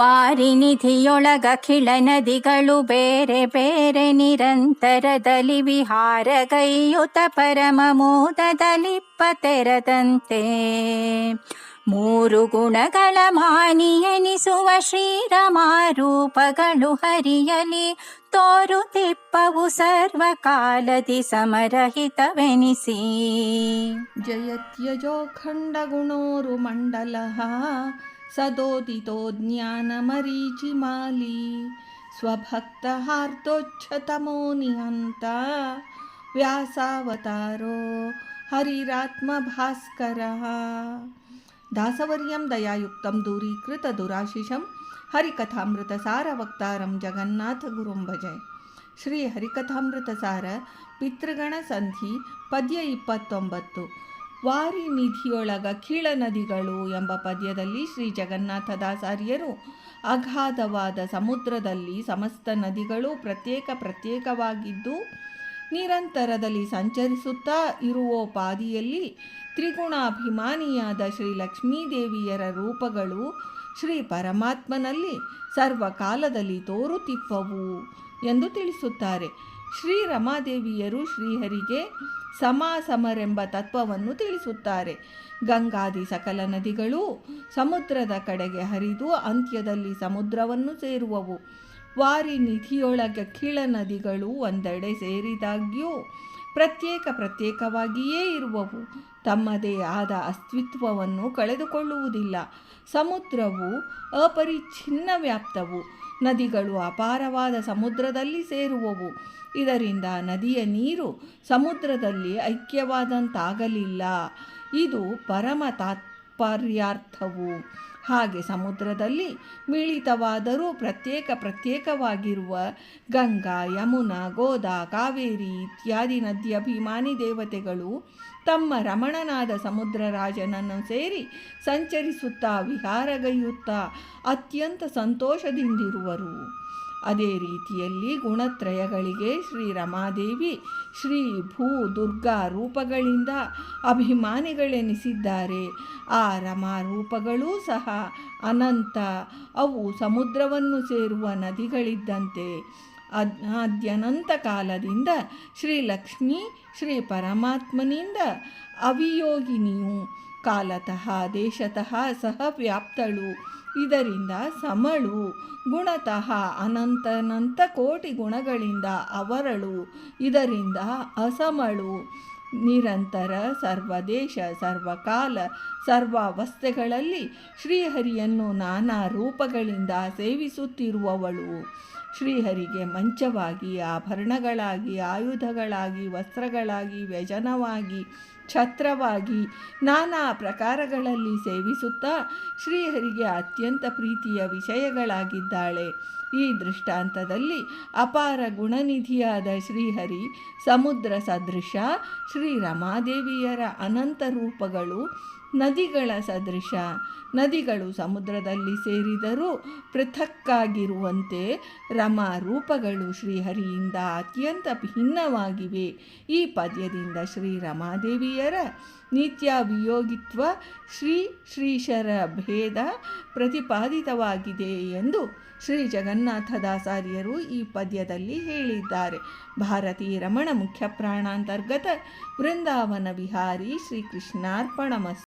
ವಾರಿನಿಧಿಯೊಳಗಖಿಳ ನದಿಗಳು ಬೇರೆ ಬೇರೆ ನಿರಂತರದಲ್ಲಿ ವಿಹಾರಗೈಯುತ ಪರಮ ಮೋದದಲಿಪ್ಪ ತೆರದಂತೆ ಮೂರು ಗುಣಗಳ ಮಾನಿಯೆನಿಸುವ ಶ್ರೀರಮಾರೂಪಗಳು ಹರಿಯಲಿ ತೋರುತಿಪ್ಪವು ಸರ್ವಕಾಲದಿ ಸಮರಹಿತವೆನಿಸಿ. ಜಯತ್ಯಜೋಖಂಡಗುಣೋರು ಮಂಡಲಃ ಸದೋದಿತೋ ಜ್ಞಾನಮರೀಚಿಮಾಲಿ ಸ್ವಭಕ್ತಹಾರ್ದೋಚ್ಛತಮೋ ನಿಹಂತ ವ್ಯಾಸಾವತಾರೋ ಹರಿರಾತ್ಮಭಾಸ್ಕರಃ. ದಾಸವರ್ಯಂ ದಯಾಯುಕ್ತಂ ದೂರೀಕೃತ ದುರಾಶಿಷಂ ಹರಿಕಥಾಮೃತ ಸಾರ ವಕ್ತಾರಂ ಜಗನ್ನಾಥ ಗುರುಂ ಭಜೆ. ಶ್ರೀ ಹರಿಕಥಾಮೃತ ಸಾರ ಪಿತೃಗಣ ಸಂಧಿ ಪದ್ಯ 29. ವಾರಿನಿಧಿಯೊಳಗ ಖಿಳ ನದಿಗಳು ಎಂಬ ಪದ್ಯದಲ್ಲಿ ಶ್ರೀ ಜಗನ್ನಾಥದಾಸಾರ್ಯರು ಅಗಾಧವಾದ ಸಮುದ್ರದಲ್ಲಿ ಸಮಸ್ತ ನದಿಗಳು ಪ್ರತ್ಯೇಕವಾಗಿದ್ದು ನಿರಂತರದಲ್ಲಿ ಸಂಚರಿಸುತ್ತಾ ಇರುವೋಪಾದಿಯಲ್ಲಿ ತ್ರಿಗುಣಾಭಿಮಾನಿಯಾದ ಶ್ರೀ ಲಕ್ಷ್ಮೀದೇವಿಯರ ರೂಪಗಳು ಶ್ರೀ ಪರಮಾತ್ಮನಲ್ಲಿ ಸರ್ವಕಾಲದಲ್ಲಿ ತೋರುತಿಪ್ಪವು ಎಂದು ತಿಳಿಸುತ್ತಾರೆ. ಶ್ರೀ ರಮಾದೇವಿಯರು ಶ್ರೀಹರಿಗೆ ಸಮಾಸಮರೆಂಬ ತತ್ವವನ್ನು ತಿಳಿಸುತ್ತಾರೆ. ಗಂಗಾದಿ ಸಕಲ ನದಿಗಳು ಸಮುದ್ರದ ಕಡೆಗೆ ಹರಿದು ಅಂತ್ಯದಲ್ಲಿ ಸಮುದ್ರವನ್ನು ಸೇರುವವು. ವಾರಿನಿಧಿಯೊಳಗೆ ಖಿಳ ನದಿಗಳು ಒಂದೆಡೆ ಸೇರಿದಾಗ್ಯೂ ಪ್ರತ್ಯೇಕವಾಗಿಯೇ ಇರುವವು. ತಮ್ಮದೇ ಆದ ಅಸ್ತಿತ್ವವನ್ನು ಕಳೆದುಕೊಳ್ಳುವುದಿಲ್ಲ. ಸಮುದ್ರವು ಅಪರಿಚ್ಛಿನ್ನ ವ್ಯಾಪ್ತವು. ನದಿಗಳು ಅಪಾರವಾದ ಸಮುದ್ರದಲ್ಲಿ ಸೇರುವವು. ಇದರಿಂದ ನದಿಯ ನೀರು ಸಮುದ್ರದಲ್ಲಿ ಐಕ್ಯವಾದಂತಾಗಲಿಲ್ಲ. ಇದು ಪರಮ ತಾತ್ಪರ್ಯಾರ್ಥವು. ಹಾಗೆ ಸಮುದ್ರದಲ್ಲಿ ಮಿಳಿತವಾದರೂ ಪ್ರತ್ಯೇಕವಾಗಿರುವ ಗಂಗಾ, ಯಮುನಾ, ಗೋದಾ, ಕಾವೇರಿ ಇತ್ಯಾದಿ ನದಿ ಅಭಿಮಾನಿ ದೇವತೆಗಳು ತಮ್ಮ ರಮಣನಾದ ಸಮುದ್ರರಾಜನನ್ನು ಸೇರಿ ಸಂಚರಿಸುತ್ತಾ ವಿಹಾರಗೈಯುತ್ತಾ ಅತ್ಯಂತ ಸಂತೋಷದಿಂದಿರುವರು. ಅದೇ ರೀತಿಯಲ್ಲಿ ಗುಣತ್ರಯಗಳಿಗೆ ಶ್ರೀ ರಮಾದೇವಿ ಶ್ರೀ ಭೂ ದುರ್ಗಾ ರೂಪಗಳಿಂದ ಅಭಿಮಾನಿಗಳೆನಿಸಿದ್ದಾರೆ. ಆ ರಮಾ ರೂಪಗಳೂ ಸಹ ಅನಂತ. ಅವು ಸಮುದ್ರವನ್ನು ಸೇರುವ ನದಿಗಳಿದ್ದಂತೆ. ಅದ್ಯನಂತ ಕಾಲದಿಂದ ಶ್ರೀ ಲಕ್ಷ್ಮೀ ಶ್ರೀ ಪರಮಾತ್ಮನಿಂದ ಅವಿಯೋಗಿನಿಯು ಕಾಲತಃ ದೇಶತಃ ಸಹ ವ್ಯಾಪ್ತಳು. ಇದರಿಂದ ಸಮಳು. ಗುಣತಃ ಅನಂತ ಕೋಟಿ ಗುಣಗಳಿಂದ ಅವರಳು. ಇದರಿಂದ ಅಸಮಳು. ನಿರಂತರ ಸರ್ವದೇಶ ಸರ್ವಕಾಲ ಸರ್ವಾವಸ್ಥೆಗಳಲ್ಲಿ ಶ್ರೀಹರಿಯನ್ನು ನಾನಾ ರೂಪಗಳಿಂದ ಸೇವಿಸುತ್ತಿರುವವಳು. ಶ್ರೀಹರಿಗೆ ಮಂಚವಾಗಿ, ಆಭರಣಗಳಾಗಿ, ಆಯುಧಗಳಾಗಿ, ವಸ್ತ್ರಗಳಾಗಿ, ವ್ಯಜನವಾಗಿ, ಛತ್ರವಾಗಿ ನಾನಾ ಪ್ರಕಾರಗಳಲ್ಲಿ ಸೇವಿಸುತ್ತಾ ಶ್ರೀಹರಿಗೆ ಅತ್ಯಂತ ಪ್ರೀತಿಯ ವಿಷಯಗಳಾಗಿದ್ದಾಳೆ. ಈ ದೃಷ್ಟಾಂತದಲ್ಲಿ ಅಪಾರ ಗುಣನಿಧಿಯಾದ ಶ್ರೀಹರಿ ಸಮುದ್ರ ಸದೃಶ, ಶ್ರೀ ರಮಾದೇವಿಯರ ಅನಂತ ರೂಪಗಳು ನದಿಗಳ ಸದೃಶ. ನದಿಗಳು ಸಮುದ್ರದಲ್ಲಿ ಸೇರಿದರೂ ಪೃಥಕ್ಕಾಗಿರುವಂತೆ ರಮಾ ರೂಪಗಳು ಶ್ರೀಹರಿಯಿಂದ ಅತ್ಯಂತ ಭಿನ್ನವಾಗಿವೆ. ಈ ಪದ್ಯದಿಂದ ಶ್ರೀ ರಮಾದೇವಿಯರ ನಿತ್ಯಾವಿಯೋಗಿತ್ವ ಶ್ರೀಶರ ಭೇದ ಪ್ರತಿಪಾದಿತವಾಗಿದೆ ಎಂದು ಶ್ರೀ ಜಗನ್ನಾಥದಾಸಾರ್ಯರು ಈ ಪದ್ಯದಲ್ಲಿ ಹೇಳಿದ್ದಾರೆ. ಭಾರತೀ ರಮಣ ಮುಖ್ಯ ಪ್ರಾಣಾಂತರ್ಗತ ವೃಂದಾವನ ವಿಹಾರಿ ಶ್ರೀಕೃಷ್ಣಾರ್ಪಣಮಸ್ತು.